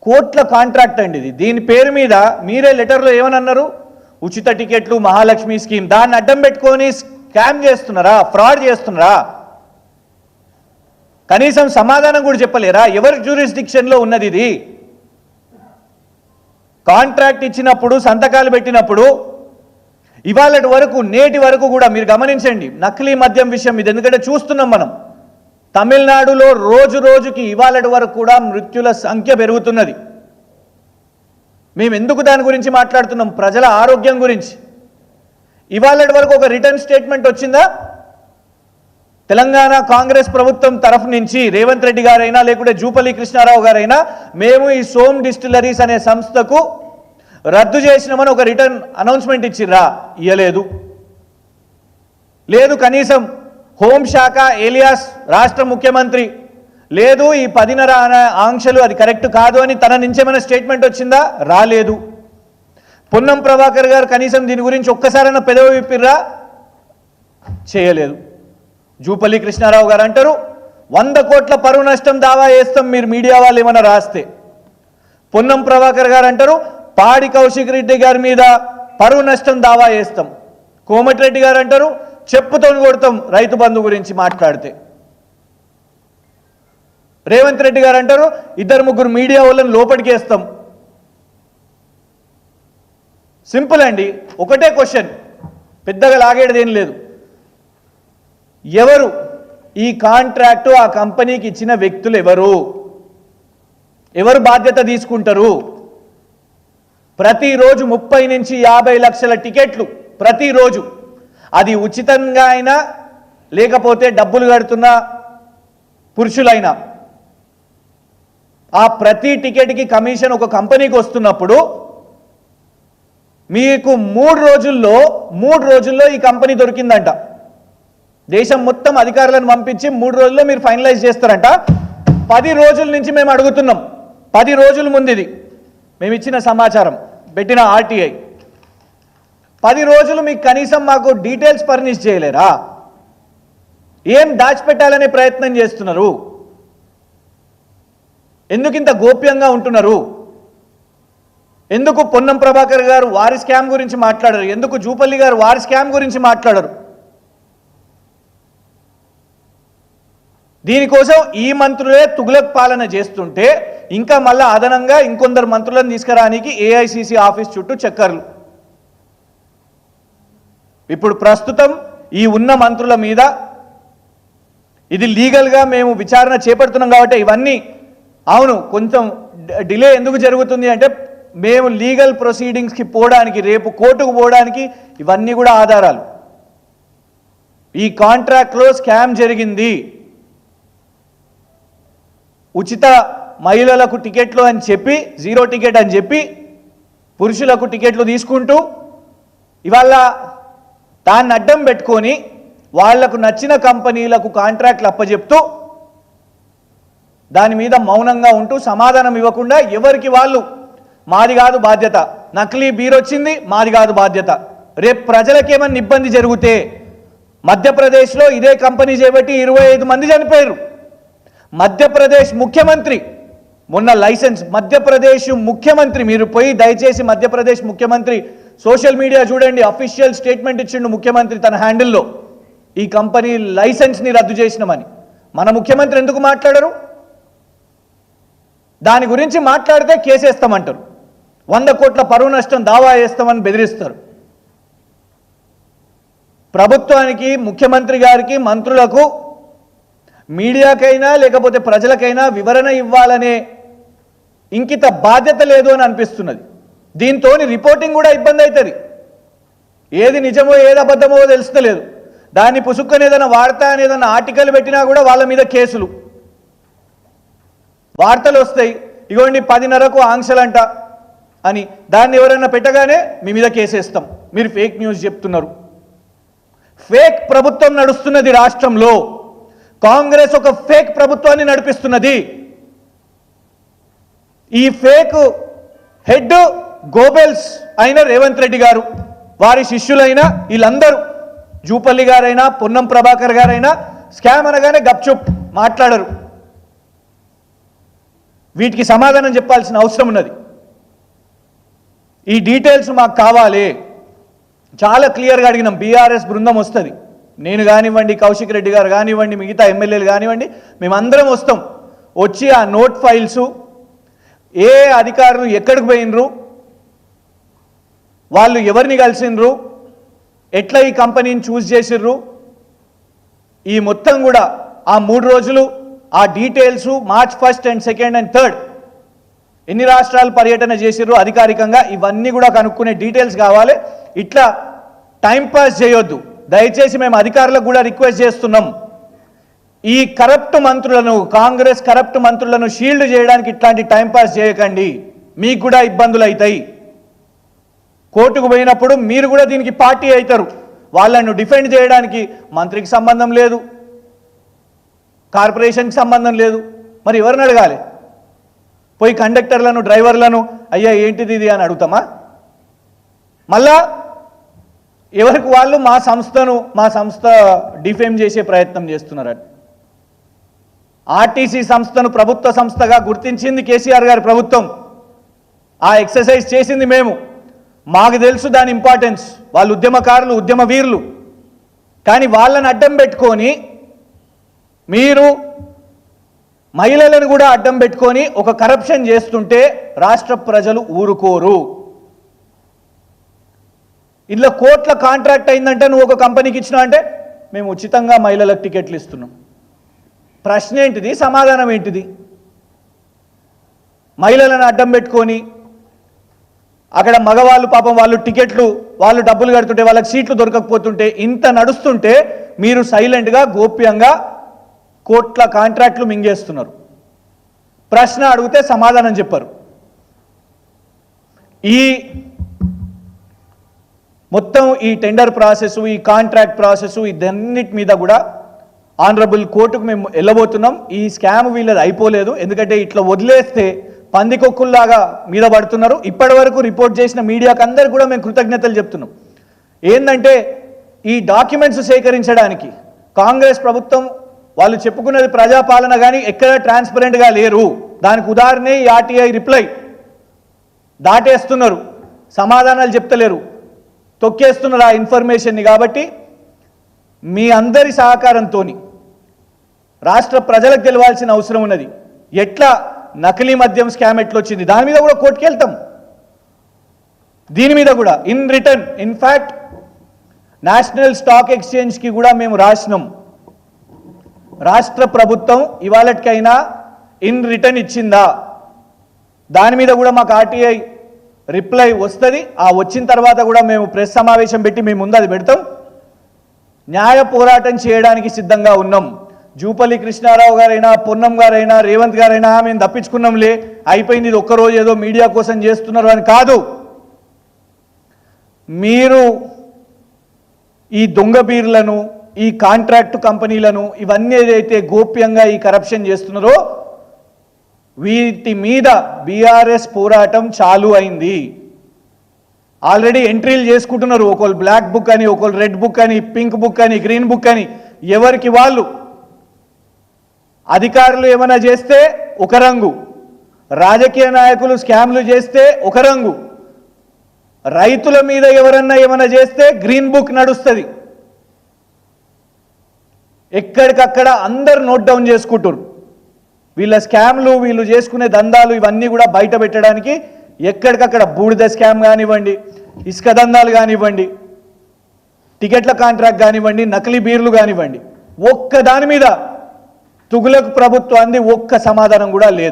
కోట్ల కాంట్రాక్ట్ అండి ఇది. దీని పేరు మీద మీరే లెటర్లో ఏమని అన్నారు? ఉచిత టికెట్లు, మహాలక్ష్మి స్కీమ్. దాన్ని అడ్డం పెట్టుకొని స్కామ్ చేస్తున్నారా, ఫ్రాడ్ చేస్తున్నారా? కనీసం సమాధానం కూడా చెప్పలేరా? ఎవరి జ్యూరిస్డిక్షన్లో ఉన్నది ఇది? కాంట్రాక్ట్ ఇచ్చినప్పుడు, సంతకాలు పెట్టినప్పుడు ఇవాళ వరకు, నేటి వరకు కూడా మీరు గమనించండి నకిలీ మద్యం విషయం ఇది. ఎందుకంటే చూస్తున్నాం మనం తమిళనాడులో రోజు రోజుకి ఇవాళ వరకు కూడా మృత్యుల సంఖ్య పెరుగుతున్నది. మేము ఎందుకు దాని గురించి మాట్లాడుతున్నాం? ప్రజల ఆరోగ్యం గురించి. ఇవాళ వరకు ఒక రిటర్న్ స్టేట్మెంట్ వచ్చిందా? తెలంగాణ కాంగ్రెస్ ప్రభుత్వం తరఫు నుంచి రేవంత్ రెడ్డి గారైనా లేకుంటే జూపల్లి కృష్ణారావు గారైనా మేము ఈ సోమ్ డిస్టిలరీస్ అనే సంస్థకు రద్దు చేసినామని ఒక రిటర్న్ అనౌన్స్మెంట్ ఇచ్చిర్రా? ఇయ్యలేదు. లేదు కనీసం హోంశాఖ ఏలియాస్ రాష్ట్ర ముఖ్యమంత్రి లేదు ఈ 10.5 ఆంక్షలు అది కరెక్ట్ కాదు అని తన నుంచేమైనా స్టేట్మెంట్ వచ్చిందా? రాలేదు. పొన్నం ప్రభాకర్ గారు కనీసం దీని గురించి ఒక్కసారైనా పెదవి విప్పిర్రా? చేయలేదు. జూపల్లి కృష్ణారావు గారు అంటారు 100 కోట్ల పరువు నష్టం దావా వేస్తాం మీరు మీడియా వాళ్ళు ఏమైనా రాస్తే. పొన్నం ప్రభాకర్ గారు అంటారు పాడి కౌశిక్ రెడ్డి గారి మీద పరువు నష్టం దావా వేస్తాం. కోమటిరెడ్డి గారు అంటారు చెప్పుతో కొడతాం రైతు బంధు గురించి మాట్లాడితే. రేవంత్ రెడ్డి గారు అంటారు 2-3 మీడియా వాళ్ళని లోపలికి వేస్తాం. సింపుల్ అండి. ఒకటే క్వశ్చన్, పెద్దగా లాగేది ఏం లేదు. ఎవరు ఈ కాంట్రాక్టు ఆ కంపెనీకి ఇచ్చిన వ్యక్తులు? ఎవరు బాధ్యత తీసుకుంటారు? ప్రతిరోజు 30 నుంచి 50 లక్షల టికెట్లు ప్రతిరోజు. అది ఉచితంగా అయినా లేకపోతే డబ్బులు కడుతున్న పురుషులైనా ఆ ప్రతి టికెట్కి కమిషన్ ఒక కంపెనీకి వస్తున్నప్పుడు మీకు 3 రోజుల్లో ఈ కంపెనీ దొరికిందంట. దేశం మొత్తం అధికారులను పంపించి 3 రోజుల్లో మీరు ఫైనలైజ్ చేస్తారంట. 10 రోజుల నుంచి మేము అడుగుతున్నాం. 10 రోజుల ముందు ఇది మేము ఇచ్చిన సమాచారం, పెట్టిన ఆర్టీఐ. 10 రోజులు మీకు కనీసం మాకు డీటెయిల్స్ ఫర్నిష్ చేయలేరా? ఏం దాచిపెట్టాలనే ప్రయత్నం చేస్తున్నారు? ఎందుకు ఇంత గోప్యంగా ఉంటున్నారు? ఎందుకు పొన్నం ప్రభాకర్ గారు వారి స్కామ్ గురించి మాట్లాడరు? ఎందుకు జూపల్లి గారు వారి స్కామ్ గురించి మాట్లాడరు? దీనికోసం ఈ మంత్రులే తుగ్లక్ పాలన చేస్తుంటే ఇంకా మళ్ళా అదనంగా ఇంకొందరు మంత్రులను తీసుకురానికి ఏఐసిసి ఆఫీస్ చుట్టూ చక్కర్లు. ఇప్పుడు ప్రస్తుతం ఈ ఉన్న మంత్రుల మీద ఇది లీగల్గా మేము విచారణ చేపడుతున్నాం కాబట్టి ఇవన్నీ అవును కొంచెం డిలే ఎందుకు జరుగుతుంది అంటే మేము లీగల్ ప్రొసీడింగ్స్కి పోవడానికి, రేపు కోర్టుకు పోవడానికి ఇవన్నీ కూడా ఆధారాలు. ఈ కాంట్రాక్ట్లో స్కామ్ జరిగింది, ఉచిత మహిళలకు టికెట్లు అని చెప్పి 0 టికెట్ అని చెప్పి పురుషులకు టికెట్లు తీసుకుంటూ ఇవాళ దాన్ని అడ్డం పెట్టుకొని వాళ్లకు నచ్చిన కంపెనీలకు కాంట్రాక్ట్లు అప్పచెప్తూ దాని మీద మౌనంగా ఉంటూ సమాధానం ఇవ్వకుండా ఎవరికి వాళ్ళు మాది కాదు బాధ్యత, నకిలీ బీర్ వచ్చింది మాది కాదు బాధ్యత. రేపు ప్రజలకేమన్నా ఇబ్బంది జరిగితే మధ్యప్రదేశ్లో ఇదే కంపెనీ చేపట్టి 25 మంది చనిపోయారు. మధ్యప్రదేశ్ ముఖ్యమంత్రి మొన్న లైసెన్స్, మధ్యప్రదేశ్ ముఖ్యమంత్రి మీరు పోయి దయచేసి మధ్యప్రదేశ్ ముఖ్యమంత్రి సోషల్ మీడియా చూడండి, అఫీషియల్ స్టేట్మెంట్ ఇచ్చిండు ముఖ్యమంత్రి తన హ్యాండిల్లో ఈ కంపెనీ లైసెన్స్ని రద్దు చేసినామని. మన ముఖ్యమంత్రి ఎందుకు మాట్లాడరు? దాని గురించి మాట్లాడితే కేసేస్తామంటారు, 100 కోట్ల పరువు నష్టం దావా వేస్తామని బెదిరిస్తారు. ప్రభుత్వానికి, ముఖ్యమంత్రి గారికి, మంత్రులకు, మీడియాకైనా లేకపోతే ప్రజలకైనా వివరణ ఇవ్వాలనే ఇంకిత బాధ్యత లేదు అని అనిపిస్తున్నది. దీంతో రిపోర్టింగ్ కూడా ఇబ్బంది అవుతుంది. ఏది నిజమో ఏది అబద్ధమో తెలుస్తలేదు. దాన్ని పుసుక్కని ఏదైనా వార్త అని ఏదైనా ఆర్టికల్ పెట్టినా కూడా వాళ్ళ మీద కేసులు, వార్తలు వస్తాయి. ఇగోండి 10:30కు ఆంక్షలంట అని దాన్ని ఎవరైనా పెట్టగానే మీ మీద కేసేస్తాం, మీరు ఫేక్ న్యూస్ చెప్తున్నారు. ఫేక్ ప్రభుత్వం నడుస్తున్నది రాష్ట్రంలో. కాంగ్రెస్ ఒక ఫేక్ ప్రభుత్వాన్ని నడిపిస్తున్నది. ఈ ఫేక్ హెడ్ గోబెల్స్ అయిన రేవంత్ రెడ్డి గారు, వారి శిష్యులైన వీళ్ళందరూ, జూపల్లి గారైనా పొన్నం ప్రభాకర్ గారైనా స్కామ్ అనగానే గప్చుప్ మాట్లాడరు. వీటికి సమాధానం చెప్పాల్సిన అవసరం ఉన్నది. ఈ డీటెయిల్స్ మాకు కావాలి. చాలా క్లియర్గా అడిగినాం. బీఆర్ఎస్ బృందం వస్తుంది, నేను కానివ్వండి, కౌశిక్ రెడ్డి గారు కానివ్వండి, మిగతా ఎమ్మెల్యేలు కానివ్వండి, మేమందరం వస్తాం. వచ్చి ఆ నోట్ ఫైల్స్ ఏ అధికారులు ఎక్కడికి పోయినరు, వాళ్ళు ఎవరిని కలిసినరు, ఎట్లా ఈ కంపెనీని చూస్ చేసిర్రు, ఈ మొత్తం కూడా ఆ 3 రోజులు ఆ డీటెయిల్స్ March 1 and 2 and 3 ఎన్ని రాష్ట్రాలు పర్యటన చేసిర్రు అధికారికంగా, ఇవన్నీ కూడా కనుక్కునే డీటెయిల్స్ కావాలి. ఇట్లా టైంపాస్ చేయొద్దు దయచేసి. మేము అధికారులకు కూడా రిక్వెస్ట్ చేస్తున్నాం, ఈ కరప్ట్ మంత్రులను, కాంగ్రెస్ కరప్ట్ మంత్రులను షీల్డ్ చేయడానికి ఇట్లాంటి టైంపాస్ చేయకండి, మీకు కూడా ఇబ్బందులు అవుతాయి. కోర్టుకు పోయినప్పుడు మీరు కూడా దీనికి పార్టీ అవుతారు. వాళ్ళను డిఫెండ్ చేయడానికి మంత్రికి సంబంధం లేదు, కార్పొరేషన్కి సంబంధం లేదు, మరి ఎవరిని అడగాలి? పోయి కండక్టర్లను, డ్రైవర్లను అయ్యా ఏంటిది ఇది అని అడుగుతామా? మళ్ళా ఎవరికి వాళ్ళు మా సంస్థ డిఫేమ్ చేసే ప్రయత్నం చేస్తున్నారు. ఆర్టీసీ సంస్థను ప్రభుత్వ సంస్థగా గుర్తించింది కేసీఆర్ గారి ప్రభుత్వం. ఆ ఎక్సర్సైజ్ చేసింది మేము. మాకు తెలుసు దాని ఇంపార్టెన్స్. వాళ్ళు ఉద్యమకారులు, ఉద్యమ వీరులు. కానీ వాళ్ళని అడ్డం పెట్టుకొని మీరు మహిళలను కూడా అడ్డం పెట్టుకొని ఒక కరప్షన్ చేస్తుంటే రాష్ట్ర ప్రజలు ఊరుకోరు. ఇలా కోట్ల కాంట్రాక్ట్ అయిందంటే నువ్వు ఒక కంపెనీకి ఇచ్చినావు అంటే మేము ఉచితంగా మహిళలకు టికెట్లు ఇస్తున్నాం. ప్రశ్న ఏంటిది? సమాధానం ఏంటిది? మహిళలను అడ్డం పెట్టుకొని అక్కడ మగవాళ్ళు పాపం వాళ్ళు టికెట్లు, వాళ్ళు డబ్బులు కడుతుంటే వాళ్ళకి సీట్లు దొరకకపోతుంటే, ఇంత నడుస్తుంటే మీరు సైలెంట్గా గోప్యంగా కోట్ల కాంట్రాక్ట్లు మింగేస్తున్నారు. ప్రశ్న అడిగితే సమాధానం చెప్పరు. ఈ మొత్తం ఈ టెండర్ ప్రాసెస్, ఈ కాంట్రాక్ట్ ప్రాసెస్, ఇదన్నిటి మీద కూడా ఆనరబుల్ కోర్టుకు మేము వెళ్ళబోతున్నాం. ఈ స్కామ్ వీళ్ళది అయిపోలేదు. ఎందుకంటే ఇట్లా వదిలేస్తే పందికొక్కుల్లాగా మీద పడుతున్నారు. ఇప్పటి వరకు రిపోర్ట్ చేసిన మీడియాకు అందరు కూడా మేము కృతజ్ఞతలు చెప్తున్నాం. ఏంటంటే ఈ డాక్యుమెంట్స్ సేకరించడానికి కాంగ్రెస్ ప్రభుత్వం వాళ్ళు చెప్పుకున్నది ప్రజాపాలన, కానీ ఎక్కడ ట్రాన్స్పరెంట్గా లేరు. దానికి ఉదాహరణే ఈ ఆర్టీఐ రిప్లై. దాటేస్తున్నారు, సమాధానాలు చెప్తలేరు, తొక్కేస్తున్నారు ఆ ఇన్ఫర్మేషన్ని. కాబట్టి మీ అందరి సహకారంతో రాష్ట్ర ప్రజలకు తెలవాల్సిన అవసరం ఉన్నది. ఎట్లా నకిలీ మద్యం స్కామ్ ఎట్లొచ్చింది, దాని మీద కూడా కోర్టుకు వెళ్తాం. దీని మీద కూడా in return, in fact national stock ఎక్స్చేంజ్కి కూడా మేము రాసినాం. రాష్ట్ర ప్రభుత్వం ఇవాళకైనా ఇన్ రిటర్న్ ఇచ్చిందా, దాని మీద కూడా మాకు ఆర్టీఐ రిప్లై వస్తుంది. ఆ వచ్చిన తర్వాత కూడా మేము ప్రెస్ సమావేశం పెట్టి మేము ముందు అది పెడతాం. న్యాయ పోరాటం చేయడానికి సిద్ధంగా ఉన్నాం. జూపల్లి కృష్ణారావు గారైనా, పొన్నం గారైనా, రేవంత్ గారైనా మేము తప్పించుకున్నాంలే, అయిపోయింది, ఇది ఒక్కరోజు ఏదో మీడియా కోసం చేస్తున్నారు అని కాదు. మీరు ఈ దొంగ బీర్లను, ఈ కాంట్రాక్ట్ కంపెనీలను, ఇవన్నీ ఏదైతే గోప్యంగా ఈ కరప్షన్ చేస్తున్నారో వీటి మీద బీఆర్ఎస్ పోరాటం చాలు అయింది. ఆల్రెడీ ఎంట్రీలు చేసుకుంటున్నారు. ఒకళ్ళు బ్లాక్ బుక్ అని, ఒకళ్ళు రెడ్ బుక్ అని, పింక్ బుక్ అని, గ్రీన్ బుక్ అని, ఎవరికి వాళ్ళు. అధికారులు ఏమైనా చేస్తే ఒక రంగు, రాజకీయ నాయకులు స్కామ్లు చేస్తే ఒక రంగు, రైతుల మీద ఎవరన్నా ఏమైనా చేస్తే గ్రీన్ బుక్ నడుస్తుంది. ఎక్కడికక్కడ అందరు నోట్ డౌన్ చేసుకుంటారు. వీళ్ళ స్కామ్లు, వీళ్ళు చేసుకునే దందాలు ఇవన్నీ కూడా బయట పెట్టడానికి ఎక్కడికక్కడ బూడిద స్కామ్ కానివ్వండి, ఇసుక దందాలు కానివ్వండి, టికెట్ల కాంట్రాక్ట్ కానివ్వండి, నకిలీ బీర్లు కానివ్వండి, ఒక్క దాని మీద తుగులక్ ప్రభుత్వాన్ని ఒక్క సమాధానం కూడా లేదు.